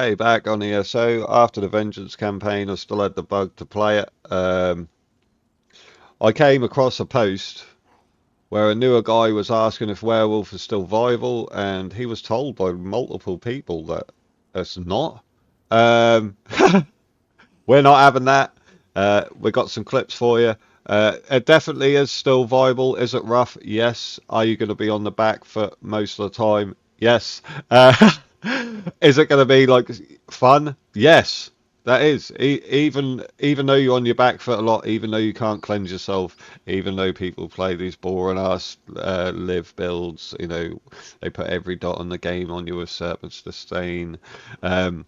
Okay, back on ESO. After the Vengeance campaign, I still had the bug to play it. I came across a post where a newer guy was asking if Werewolf is still viable, and he was told by multiple people that it's not. Um, we're not having that. We got some clips for you. It definitely is still viable. Is it rough? Yes. Are you going to be on the back foot most of the time? Yes. Is it going to be like fun? Yes. That is. Even though you're on your back foot a lot, even though you can't cleanse yourself, even though people play these boring ass live builds, they put every dot on the game on you with Serpent's Disdain. Um,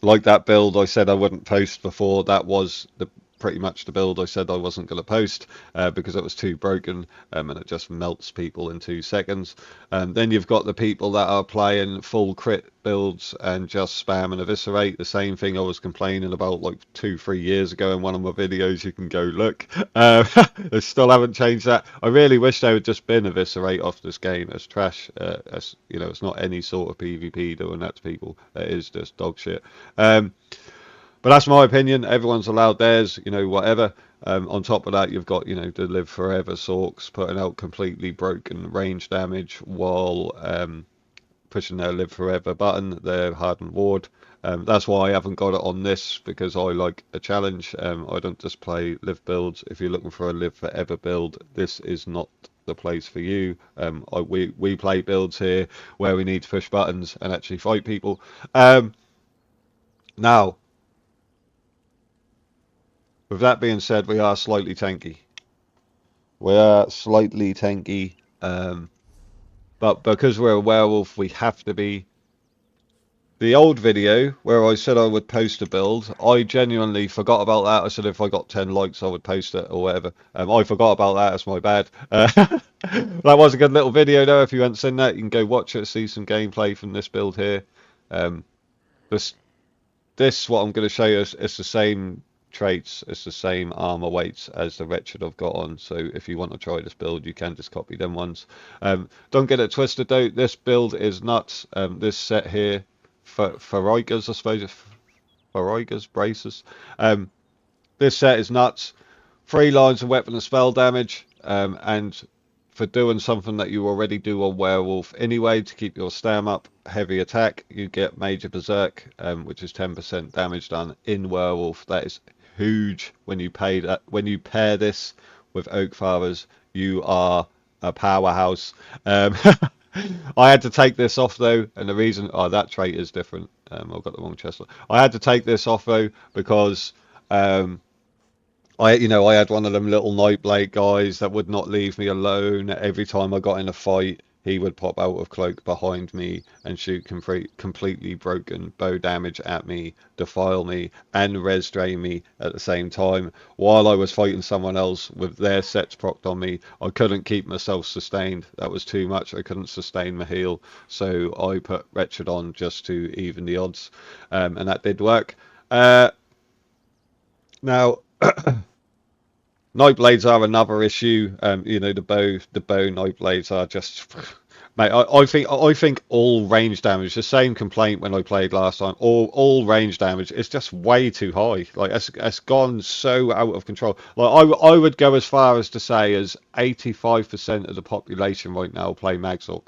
like that build I said I wouldn't post before, that was the pretty much the build I said I wasn't going to post because it was too broken, and it just melts people in 2 seconds. And then you've got the people that are playing full crit builds and just spam and eviscerate. The same thing I was complaining about like 2 3 years ago in one of my videos. You can go look. They still haven't changed that. I really wish they would just bin eviscerate off this game. It's trash. It's not any sort of PvP doing that to people. It is just dog shit. um, but that's my opinion. Everyone's allowed theirs, whatever. On top of that, you've got, the Live Forever Sorks putting out completely broken range damage while pushing their Live Forever button, their Hardened Ward. That's why I haven't got it on this, because I like a challenge. I don't just play live builds. If you're looking for a Live Forever build, this is not the place for you. We play builds here where we need to push buttons and actually fight people. Now, with that being said, we are slightly tanky. We are slightly tanky, but because we're a werewolf, we have to be. The old video where I said I would post a build, I genuinely forgot about that. I said if I got 10 likes, I would post it or whatever. I forgot about that. That's my bad. That was a good little video though. If you haven't seen that, you can go watch it, see some gameplay from this build here. Um, this what I'm going to show you is it's the same traits, it's the same armor weights as the Wretched I've got on. So if you want to try this build, you can just copy them ones. Don't get it twisted though. This build is nuts. This set here for Tharrikers, I suppose, Tharrikers braces. This set is nuts. 3 lines of weapon and spell damage, and for doing something that you already do on Werewolf anyway, to keep your stam up, heavy attack, you get Major Berserk, which is 10% damage done in Werewolf. That is huge when you pay that. When you pair this with Oak Fathers, you are a powerhouse. I had to take this off though, and the reason, that trait is different. I've got the wrong chest. I had to take this off though because I had one of them little Nightblade guys that would not leave me alone. Every time I got in a fight, he would pop out of cloak behind me and shoot completely broken bow damage at me, defile me, and res drain me at the same time. While I was fighting someone else with their sets procced on me, I couldn't keep myself sustained. That was too much. I couldn't sustain my heal, so I put Wretched on just to even the odds, and that did work. Now. Nightblades are another issue. The bow Nightblades are just, mate. I think all range damage. The same complaint when I played last time. All range damage is just way too high. Like it's gone so out of control. Like I would go as far as to say as 85% of the population right now play Magzork.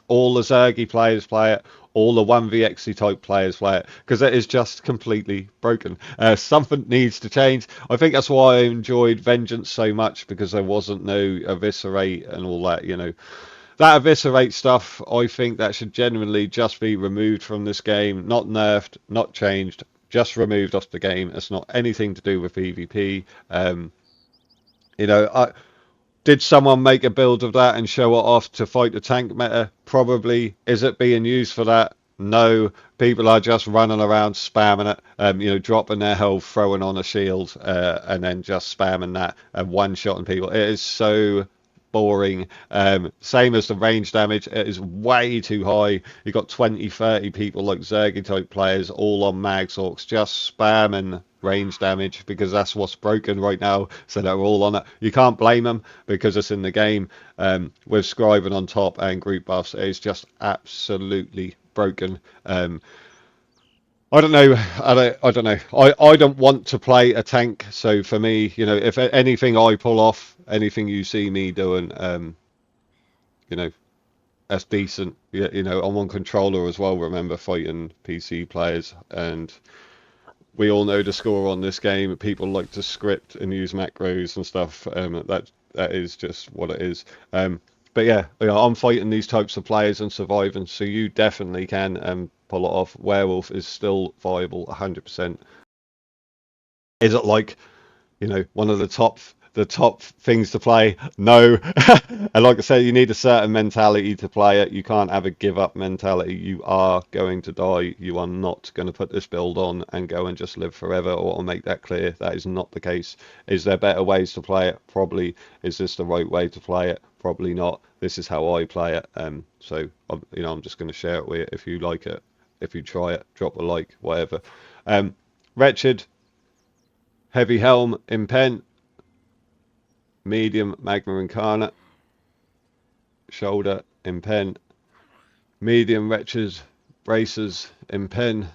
All the Zergy players play it. All the 1vxy type players play it because it is just completely broken. Something needs to change. I think that's why I enjoyed Vengeance so much, because there wasn't no eviscerate and all that. That eviscerate stuff, I think that should genuinely just be removed from this game. Not nerfed, not changed, just removed off the game. It's not anything to do with PvP. Did someone make a build of that and show it off to fight the tank meta? Probably. Is it being used for that? No. People are just running around spamming it, dropping their health, throwing on a shield, and then just spamming that and one-shotting people. It is so boring. Same as the range damage, it is way too high. You got 20 30 people like Zergy type players all on Magzorks just spamming range damage because that's what's broken right now, so they're all on it. You can't blame them because it's in the game. With scribing on top and group buffs, it's just absolutely broken. I don't know. I don't know. I don't want to play a tank. So for me, you know, if anything I pull off, anything you see me doing, you know, that's decent. You know, I'm on controller as well. Remember fighting PC players, and we all know the score on this game. People like to script and use macros and stuff. That is just what it is. But yeah, you know, I'm fighting these types of players and surviving, so you definitely can pull it off. Werewolf is still viable, 100%. Is it like, you know, one of the top things to play? No. And like I said, you need a certain mentality to play it. You can't have a give up mentality. You are going to die. You are not going to put this build on and go and just live forever. Or I'll make that clear. That is not the case. Is there better ways to play it? Probably. Is this the right way to play it? Probably not. This is how I play it. So you know, I'm just going to share it with you. If you like it, if you try it, drop a like, whatever. Wretched, heavy helm in pen, medium magma incarnate, shoulder in pen, medium wretched bracers in pen,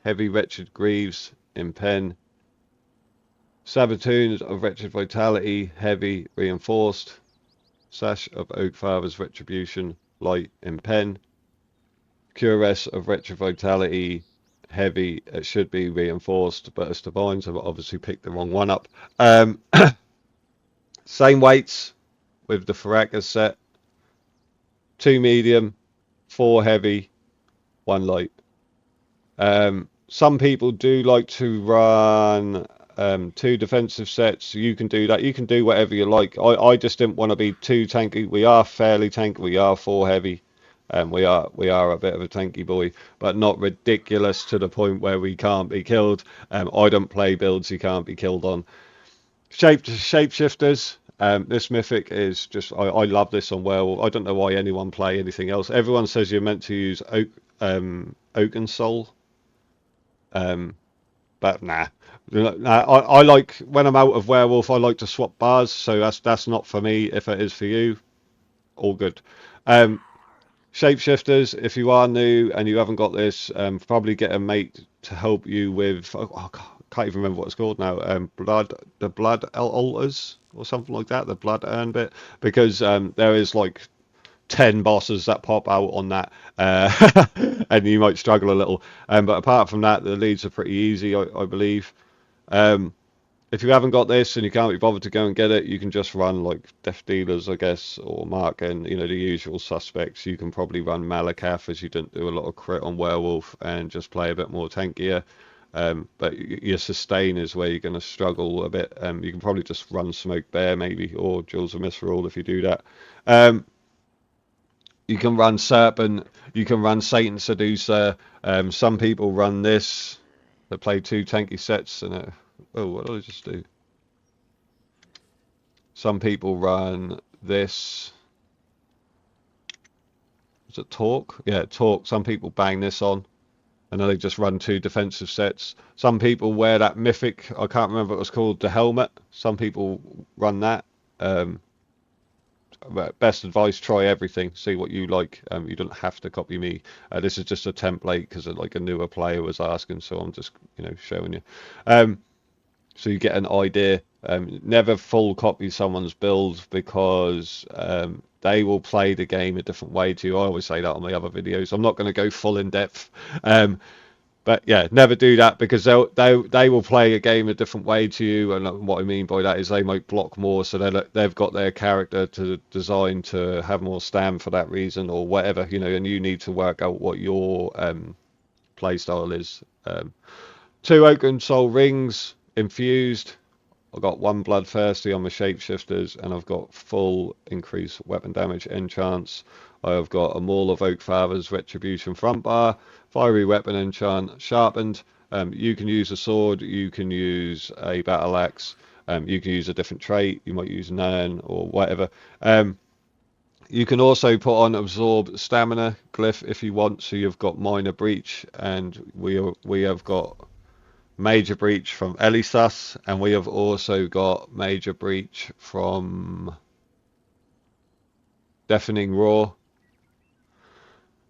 heavy wretched greaves in pen, sabotoons of wretched vitality, heavy reinforced, sash of oak father's retribution, light in pen, cuirass of wretched vitality, heavy. It should be reinforced, but it's divine, so I obviously picked the wrong one up. Same weights with the Tharriker set. 2 medium, 4 heavy, 1 light. Some people do like to run 2 defensive sets. You can do that. You can do whatever you like. I just didn't want to be too tanky. We are fairly tanky. We are 4 heavy. We are a bit of a tanky boy, but not ridiculous to the point where we can't be killed. I don't play builds you can't be killed on. Shapeshifters. This mythic is just I love this on Werewolf. I don't know why anyone play anything else. Everyone says you're meant to use Oaken Soul, um, but nah. Nah, I like when I'm out of Werewolf. I like to swap bars, so that's not for me. If it is for you, all good. Um, Shapeshifters. If you are new and you haven't got this, probably get a mate to help you with. Oh, God, can't even remember what it's called now. The blood altars or something like that. The blood urn bit, because there is like 10 bosses that pop out on that, and you might struggle a little. But apart from that, the leads are pretty easy, I believe. Um, if you haven't got this and you can't be bothered to go and get it, you can just run like Death Dealers, I guess, or Mark, and you know the usual suspects. You can probably run Malakath as you didn't do a lot of crit on Werewolf and just play a bit more tankier. But your sustain is where you're going to struggle a bit. You can probably just run Smoke Bear maybe, or Jewels of Misrule if you do that. Um, you can run Serpent, you can run Satan Seducer. Some people run this. They play 2 tanky sets and oh, what did I just do? Some people run this. Is it Talk? Yeah, Talk. Some people bang this on, and then they just run 2 defensive sets. Some people wear that mythic. I can't remember what it was called. The helmet. Some people run that. Um, but best advice: try everything. See what you like. You don't have to copy me. This is just a template because like a newer player was asking, so I'm just showing you. Um, so you get an idea. Never full copy someone's build because they will play the game a different way to you. I always say that on my other videos. I'm not going to go full in depth, but yeah, never do that because they will play a game a different way to you. And what I mean by that is they might block more, so they've got their character to design to have more stam for that reason or whatever, and you need to work out what your play style is. 2 Oaken Soul rings infused. I've got 1 Bloodthirsty on my shapeshifters, and I've got full increased weapon damage enchants. I have got a Maul of Oak Father's Retribution front bar, fiery weapon enchant sharpened. You can use a sword, you can use a battle axe, you can use a different trait, you might use Nairn or whatever. You can also put on absorb stamina glyph if you want, so you've got minor breach, and we have got major breach from Elisas, and we have also got major breach from Deafening Roar.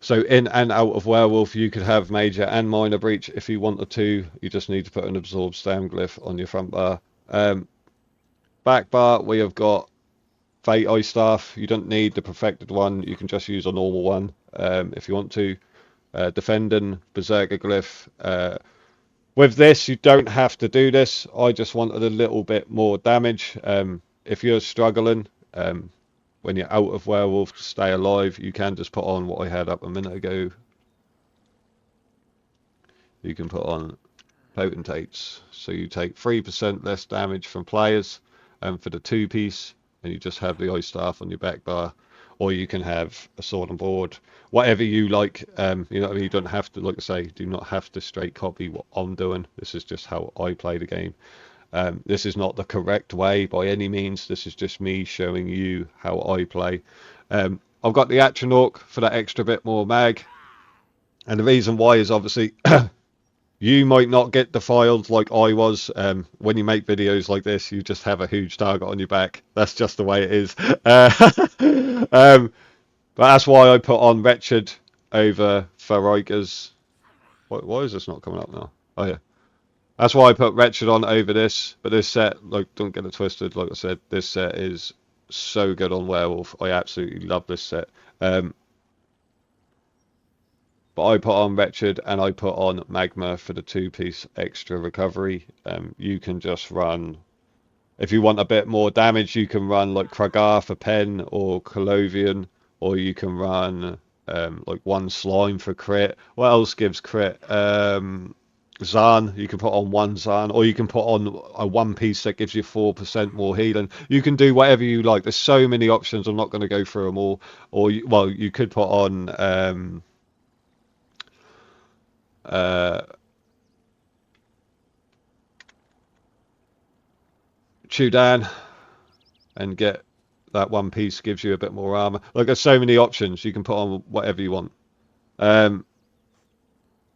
So in and out of Werewolf, you could have major and minor breach if you wanted to. You just need to put an absorb stam glyph on your front bar. Back bar, we have got Fate Eye Staff. You don't need the perfected one. You can just use a normal one if you want to. Defending, Berserker Glyph. With this, you don't have to do this. I just wanted a little bit more damage. If you're struggling, when you're out of Werewolf to stay alive, you can just put on what I had up a minute ago. You can put on Potentates. So you take 3% less damage from players for the 2-piece, and you just have the Ice Staff on your back bar. Or you can have a sword and board, whatever you like. You know what I mean? You don't have to, like I say, do not have to straight copy what I'm doing. This is just how I play the game. This is not the correct way by any means. This is just me showing you how I play. I've got the Atronach for that extra bit more mag. And the reason why is obviously you might not get defiled like I was. When you make videos like this, you just have a huge target on your back. That's just the way it is. But that's why I put on Wretched over Tharriker's. Why is this not coming up now? Oh yeah. That's why I put Wretched on over this. But this set, like, don't get it twisted. Like I said, this set is so good on Werewolf. I absolutely love this set. But I put on Wretched and I put on Magma for the 2-piece extra recovery. You can just run, if you want a bit more damage, you can run like Kragar for Pen or Colovian, or you can run like one Slime for crit. What else gives crit? Zan, you can put on one Zan, or you can put on a 1-piece that gives you 4% more healing. You can do whatever you like. There's so many options. I'm not going to go through them all. Or well, you could put on Chudan and get that 1-piece, gives you a bit more armor. Like, there's so many options. You can put on whatever you want.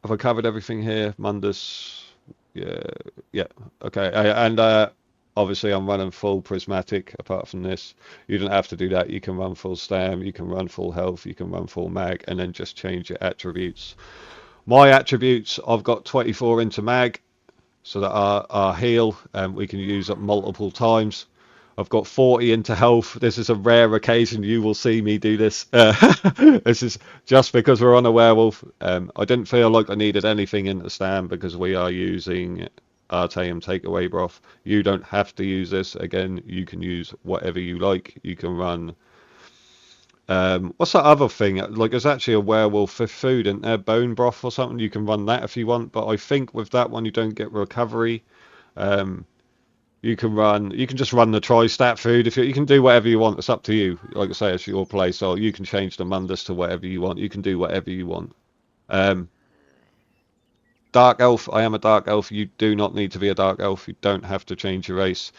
Have I covered everything here? Mundis, yeah, okay. And obviously I'm running full prismatic. Apart from this, you don't have to do that. You can run full stam, you can run full health, you can run full mag, and then just change your attributes. My attributes, I've got 24 into mag, so that our heal we can use up multiple times. I've got 40 into health. This is a rare occasion you will see me do this. This is just because we're on a werewolf. I didn't feel like I needed anything into stand because we are using Artaeum takeaway broth. You don't have to use this. Again, you can use whatever you like. You can run what's that other thing? Like, there's actually a werewolf for food, isn't there? Bone broth or something. You can run that if you want, but I think with that one you don't get recovery. You can just run the tri-stat food. If you can do whatever you want, it's up to you. Like I say, it's your play, so you can change the Mundus to whatever you want. You can do whatever you want. Dark elf. I am a dark elf. You do not need to be a dark elf. You don't have to change your race.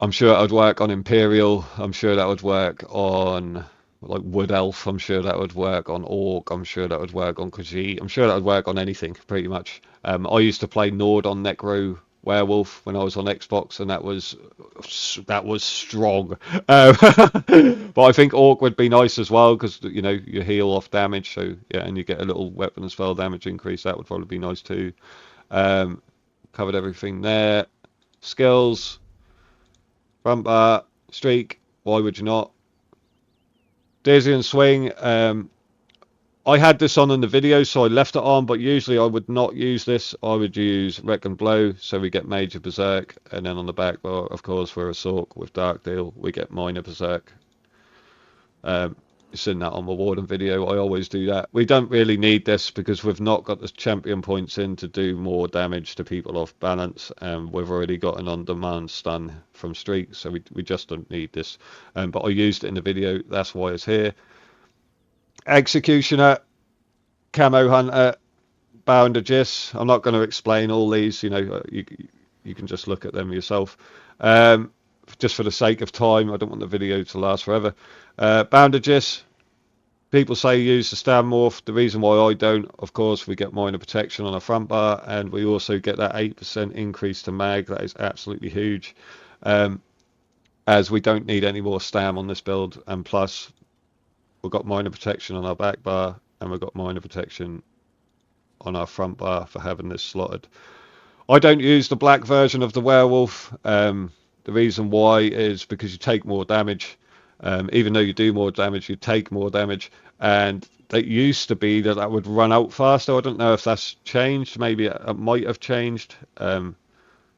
I'm sure that would work on Imperial. I'm sure that would work on like Wood Elf. I'm sure that would work on Orc. I'm sure that would work on Khajiit. I'm sure that would work on anything, pretty much. I used to play Nord on Necro Werewolf when I was on Xbox, and that was strong. But I think Orc would be nice as well because you know you heal off damage, so yeah, and you get a little weapon and spell damage increase. That would probably be nice too. Covered everything there. Skills. Front bar, streak, why would you not? Daisy and swing, I had this on in the video, so I left it on, but usually I would not use this. I would use Wreck and Blow, so we get Major Berserk, and then on the back bar, of course, for a Sork with Cyrodiil, we get Minor Berserk. You've seen that on my Warden video. I always do that. We don't really need this because we've not got the champion points in to do more damage to people off balance, and we've already got an on-demand stun from streak, so we just don't need this. But I used it in the video, that's why it's here. Executioner, Camo Hunter, Bounder Gifs. I'm not going to explain all these, you know, you can just look at them yourself. Just for the sake of time, I don't want the video to last forever. Bounder Gifs, people say use the stam morph. The reason why I don't, of course, we get minor protection on a front bar, and we also get that 8% increase to mag. That is absolutely huge, as we don't need any more stam on this build, and plus we've got minor protection on our back bar, and we've got minor protection on our front bar for having this slotted. I don't use the black version of the werewolf. The reason why is because you take more damage. Even though you do more damage, you take more damage. And that used to be that that would run out faster. I don't know if that's changed. Maybe it might have changed.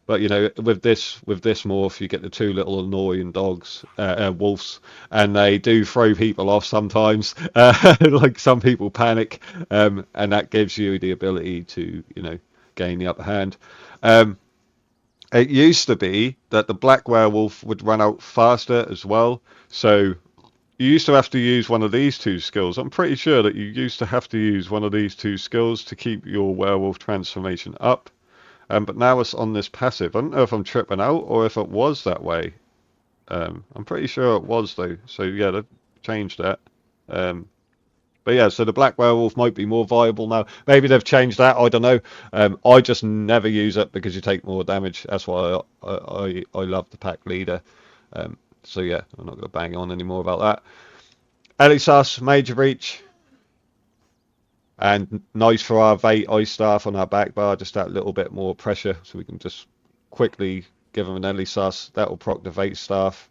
But you know, with this morph, you get the two little annoying dogs, wolves, and they do throw people off sometimes. Like some people panic, and that gives you the ability to, you know, gain the upper hand. Um, it used to be that the black werewolf would run out faster as well. So you used to have to use one of these two skills. I'm pretty sure that you used to have to use one of these two skills to keep your werewolf transformation up. But now it's on this passive. I don't know if I'm tripping out or if it was that way. I'm pretty sure it was though. So yeah, they've changed that. Um, but yeah, so the black werewolf might be more viable now. Maybe they've changed that. I don't know. I just never use it because you take more damage. That's why I love the pack leader. So yeah, I'm not going to bang on anymore about that. Elisas, major breach. And nice for our Vate ice staff on our back bar, just that little bit more pressure, so we can just quickly give them an Elisas. That will proc the Vate staff,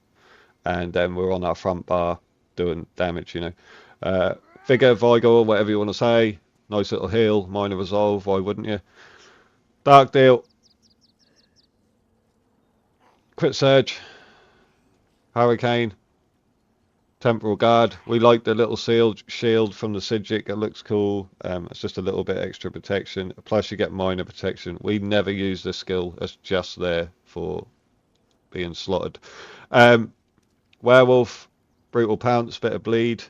and then we're on our front bar doing damage, you know. Figure, Vigor, whatever you want to say. Nice little heal, minor resolve, why wouldn't you? Dark Deal, Crit Surge, Hurricane, Temporal Guard. We like the little shield from the Sigic. It looks cool. It's just a little bit extra protection. Plus you get minor protection. We never use this skill. It's just there for being slotted. Werewolf, Brutal Pounce, bit of bleed.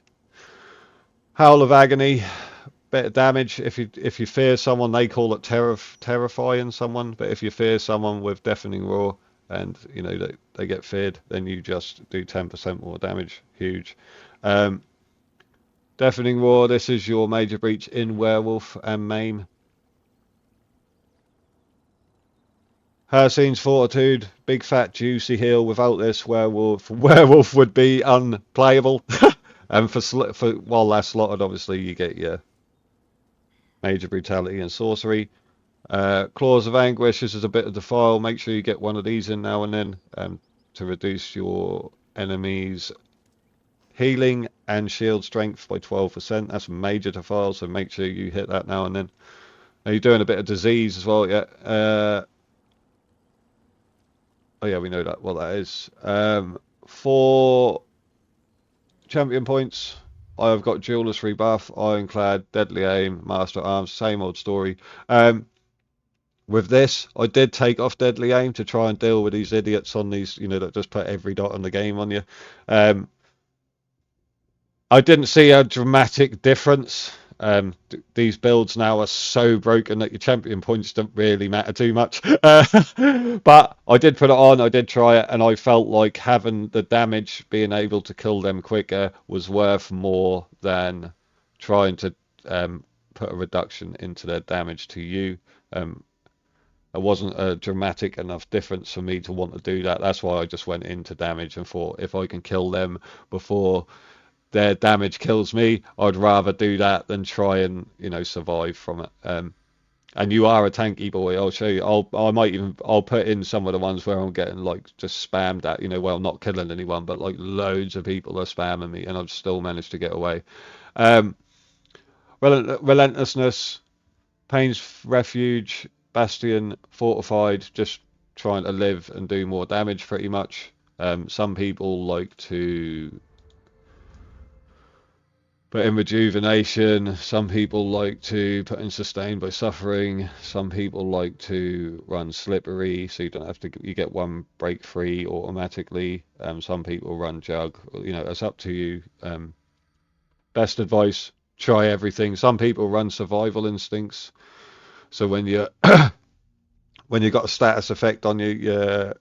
Howl of Agony, bit of damage. If you fear someone, they call it terrifying someone. But if you fear someone with Deafening Roar, and you know they get feared, then you just do 10% more damage. Huge. Um, Deafening Roar, this is your major breach in Werewolf and Maim. Hircine's Fortitude, big fat juicy heal. Without this, Werewolf would be unplayable. And for while that's slotted, obviously you get your major brutality and sorcery. Claws of Anguish, this is a bit of defile. Make sure you get one of these in now and then to reduce your enemies' healing and shield strength by 12%. That's a major defile, so make sure you hit that now and then. Are you doing a bit of disease as well? Yeah. Oh yeah, we know that what that is. For champion points, I've got Duelist Rebuff, Ironclad, Deadly Aim, Master Arms, same old story. With this, I did take off Deadly Aim to try and deal with these idiots on these, you know, that just put every dot on the game on you. I didn't see a dramatic difference. These builds now are so broken that your champion points don't really matter too much. But I did put it on, I did try it, and I felt like having the damage, being able to kill them quicker, was worth more than trying to put a reduction into their damage to you. It wasn't a dramatic enough difference for me to want to do that. That's why I just went into damage and thought if I can kill them before their damage kills me, I'd rather do that than try and, you know, survive from it. And you are a tanky boy. I'll show you. I'll put in some of the ones where I'm getting like just spammed at, you know, well, not killing anyone, but like loads of people are spamming me, and I've still managed to get away. Relentlessness, Pain's Refuge, Bastion, Fortified, just trying to live and do more damage pretty much. Some people like to put in Rejuvenation, some people like to put in Sustained by Suffering, some people like to run Slippery, so you don't have to, you get one break free automatically. Some people run Jug, you know, it's up to you. Best advice, try everything. Some people run Survival Instincts, so when you when you've got a status effect on you, your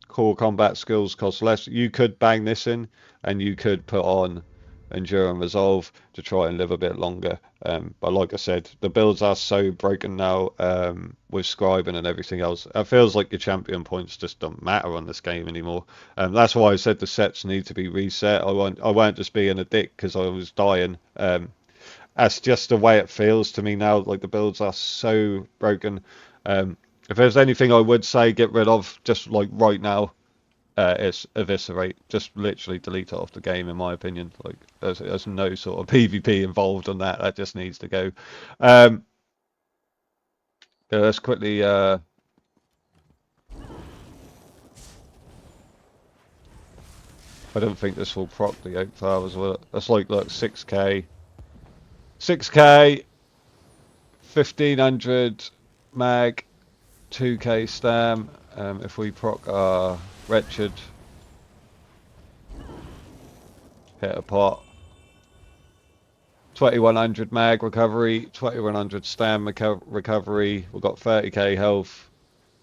core combat skills cost less. You could bang this in, and you could put on Endure and Resolve to try and live a bit longer. But like I said, the builds are so broken now with scribing and everything else. It feels like your champion points just don't matter on this game anymore. That's why I said the sets need to be reset. I won't just being a dick because I was dying. That's just the way it feels to me now. Like the builds are so broken. If there's anything I would say get rid of just like right now, it's eviscerate. Just literally delete it off the game, in my opinion. Like there's no sort of PvP involved on that. That just needs to go. Yeah, let's quickly. I don't think this will proc the Oak Fathers, will it? That's like look 6k, 6k, 1500 mag, 2k stam. If we proc our wretched, hit a pot. 2100 mag recovery, 2100 stam recovery. We've got 30k health,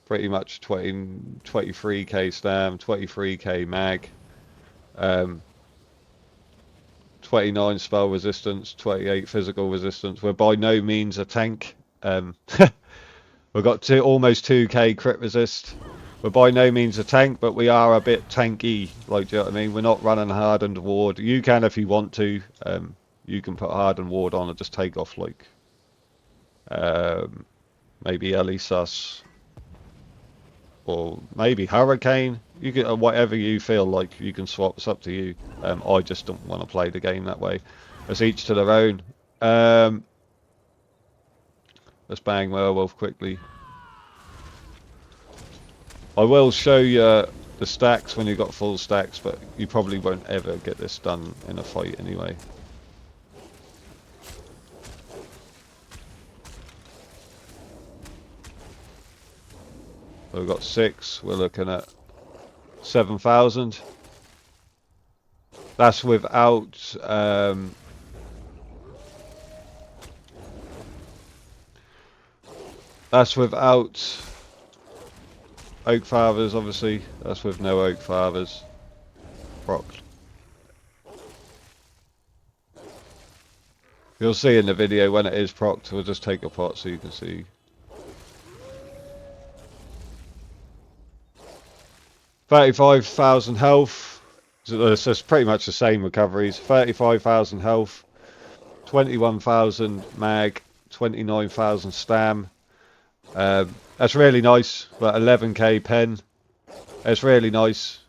pretty much 23k stam, 23k mag, 29 spell resistance, 28 physical resistance. We're by no means a tank. We've got almost 2k crit resist. We're by no means a tank, but we are a bit tanky. Like, do you know what I mean? We're not running hardened ward. You can if you want to. You can put hardened ward on and just take off like maybe Elisus or maybe Hurricane. You can whatever you feel like you can swap. It's up to you. I just don't want to play the game that way. It's each to their own. Let's bang Werewolf quickly. I will show you the stacks when you've got full stacks, but you probably won't ever get this done in a fight anyway. So we've got 6, we're looking at 7,000. That's without Oak Fathers, obviously. That's with no Oak Fathers. Proc. You'll see in the video when it is procced. We'll just take a pot so you can see. 35,000 health. So it's pretty much the same recoveries. 35,000 health. 21,000 mag. 29,000 stam. That's really nice. But 11k pen. It's really nice.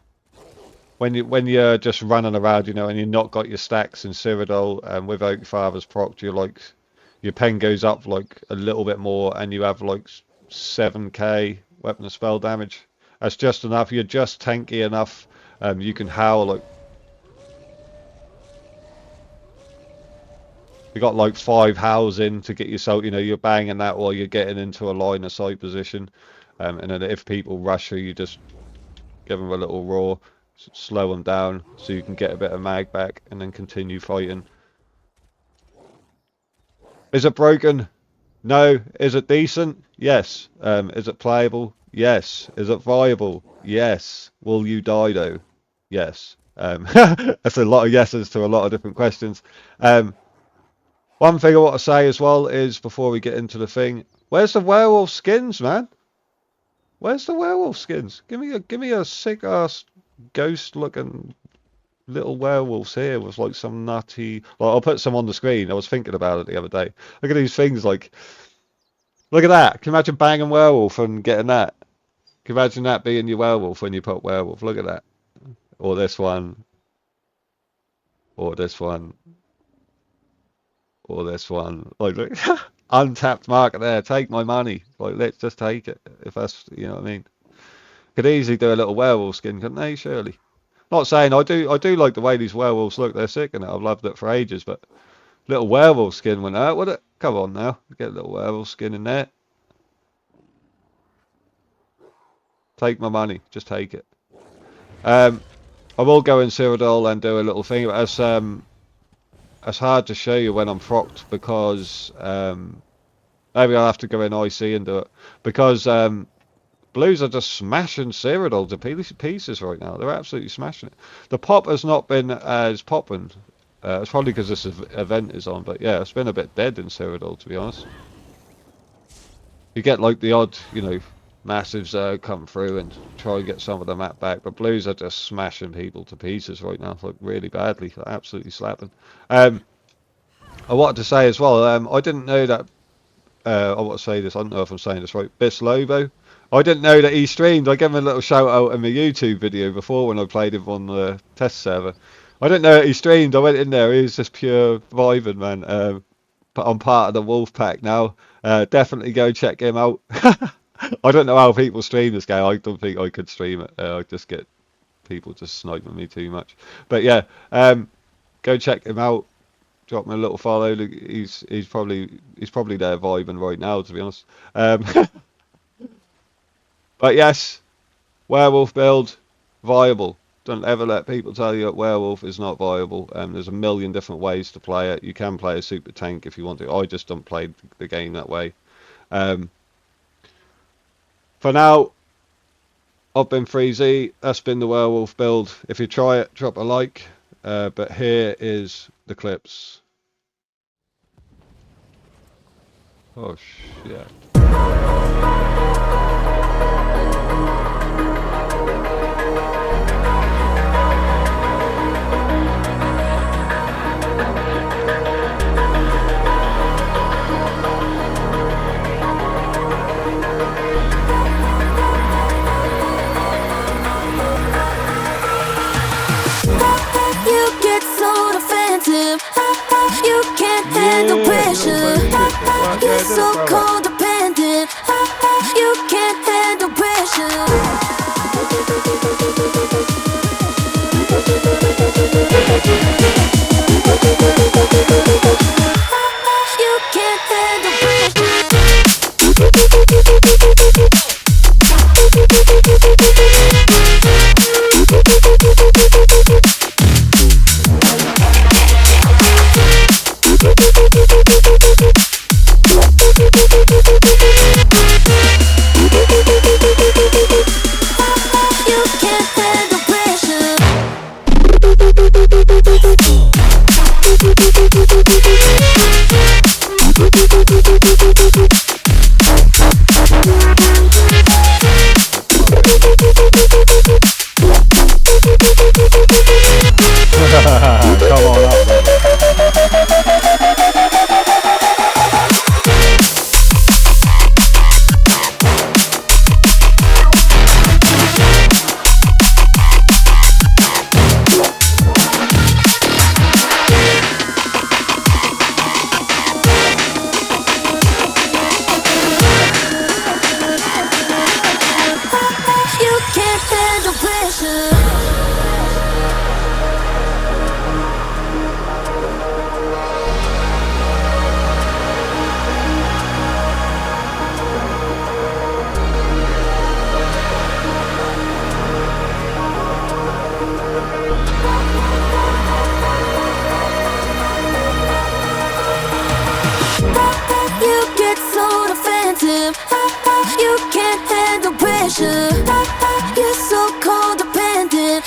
When you're just running around, you know, and you've not got your stacks in Cyrodiil, and with Oak Fathers procced, you're like, your pen goes up like a little bit more, and you have like 7k weapon and spell damage. That's just enough. You're just tanky enough. You can howl like. You got like 5 howls in to get yourself. You know, you're banging that while you're getting into a line of sight position, and then if people rush you, you just give them a little roar. Slow them down so you can get a bit of mag back and then continue fighting. Is it broken? No. Is it decent? Yes. Is it playable? Yes. Is it viable? Yes. Will you die though? Yes. That's a lot of yeses to a lot of different questions. One thing I want to say as well is before we get into the thing, where's the werewolf skins, man? Where's the werewolf skins? Give me a sick ass ghost looking little werewolves here with like some nutty, like I'll put some on the screen. I was thinking about it the other day. Look at these things, like look at that. Can you imagine banging werewolf and getting that? Can you imagine that being your werewolf when you put werewolf? Look at that. Or this one. Or this one. Or this one. Like look, untapped market there. Take my money. Like let's just take it. If that's, you know what I mean. Could easily do a little werewolf skin, couldn't they? Surely. Not saying I do like the way these werewolves look. They're sick and I've loved it for ages, but little werewolf skin went out, would it? Come on now, get a little werewolf skin in there. Take my money, just take it. I will go in Cyrodiil and do a little thing, but it's hard to show you when I'm procced because maybe I'll have to go in IC and do it because Blues are just smashing Cyrodiil to pieces right now. They're absolutely smashing it. The pop has not been as popping It's probably because this event is on, but yeah, it's been a bit dead in Cyrodiil, to be honest. You get like the odd, you know, massive Zerg come through and try and get some of the map back, but Blues are just smashing people to pieces right now, like really badly, like absolutely slapping. I wanted to say as well, I didn't know that, I want to say this, I don't know if I'm saying this right, Bis Lobo. I didn't know that he streamed. I gave him a little shout out in my YouTube video before when I played him on the test server. I didn't know that he streamed. I went in there, he was just pure vibing, man. But I'm part of the Wolf Pack now. Definitely go check him out. I don't know how people stream this game. I don't think I could stream it. I just get people just sniping me too much. But yeah, go check him out. Drop me a little follow. He's probably there vibing right now, to be honest. But yes, Werewolf build viable. Don't ever let people tell you that Werewolf is not viable. There's a million different ways to play it. You can play a super tank if you want to. I just don't play the game that way. For now, I've been Freezy. That's been the Werewolf build. If you try it, drop a like. But here is the clips. Oh shit. You can't handle pressure. You're so codependent. You can't handle pressure. You can't handle Come on up, man. You can't handle pressure. You get so defensive. You can't handle pressure. You're so codependent.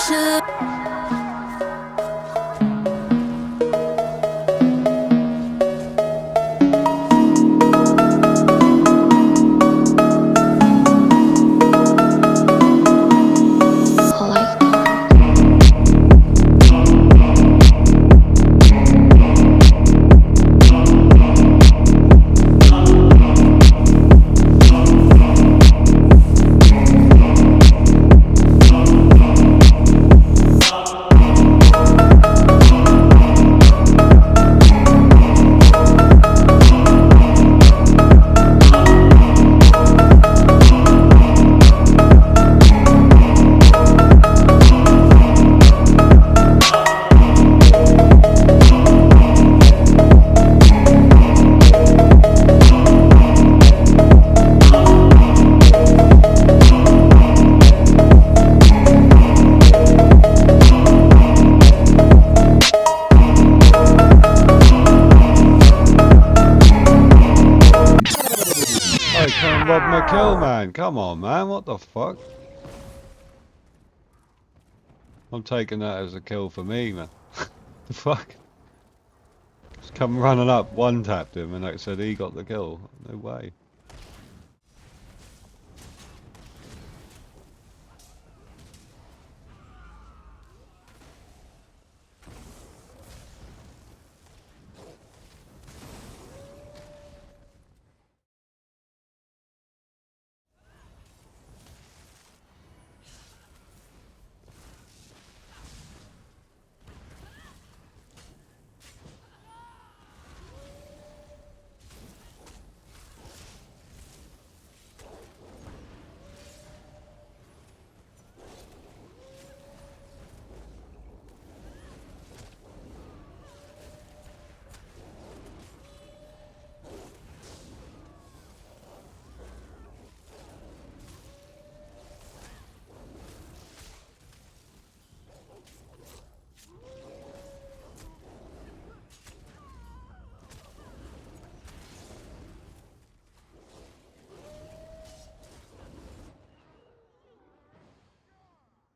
pressure. I can't rob my kill, man. Come on, man. What the fuck? I'm taking that as a kill for me, man. The fuck? Just come running up, one tapped him, and like said he got the kill. No way.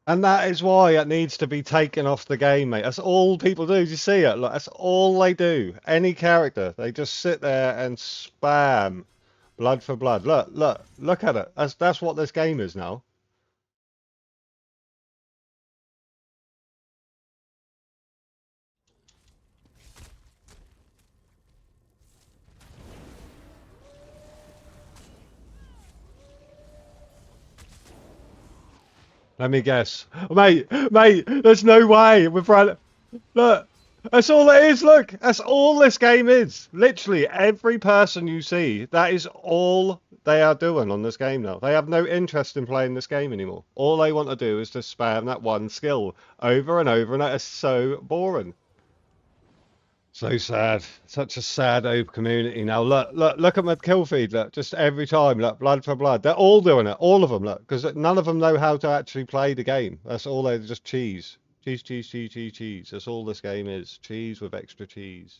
And that is why it needs to be taken off the game, mate. That's all people do. Do you see it? Like, that's all they do. Any character, they just sit there and spam blood for blood. Look at it. That's what this game is now. Let me guess, mate. There's no way we've run. Look, that's all it is. Look, that's all this game is. Literally, every person you see, that is all they are doing on this game now. They have no interest in playing this game anymore. All they want to do is just spam that one skill over and over, and that is so boring. So sad. Such a sad open community now. Look at my kill feed. Look, just every time, look, blood for blood. They're all doing it. All of them, look, because none of them know how to actually play the game. That's all they just cheese. Cheese. That's all this game is. Cheese with extra cheese.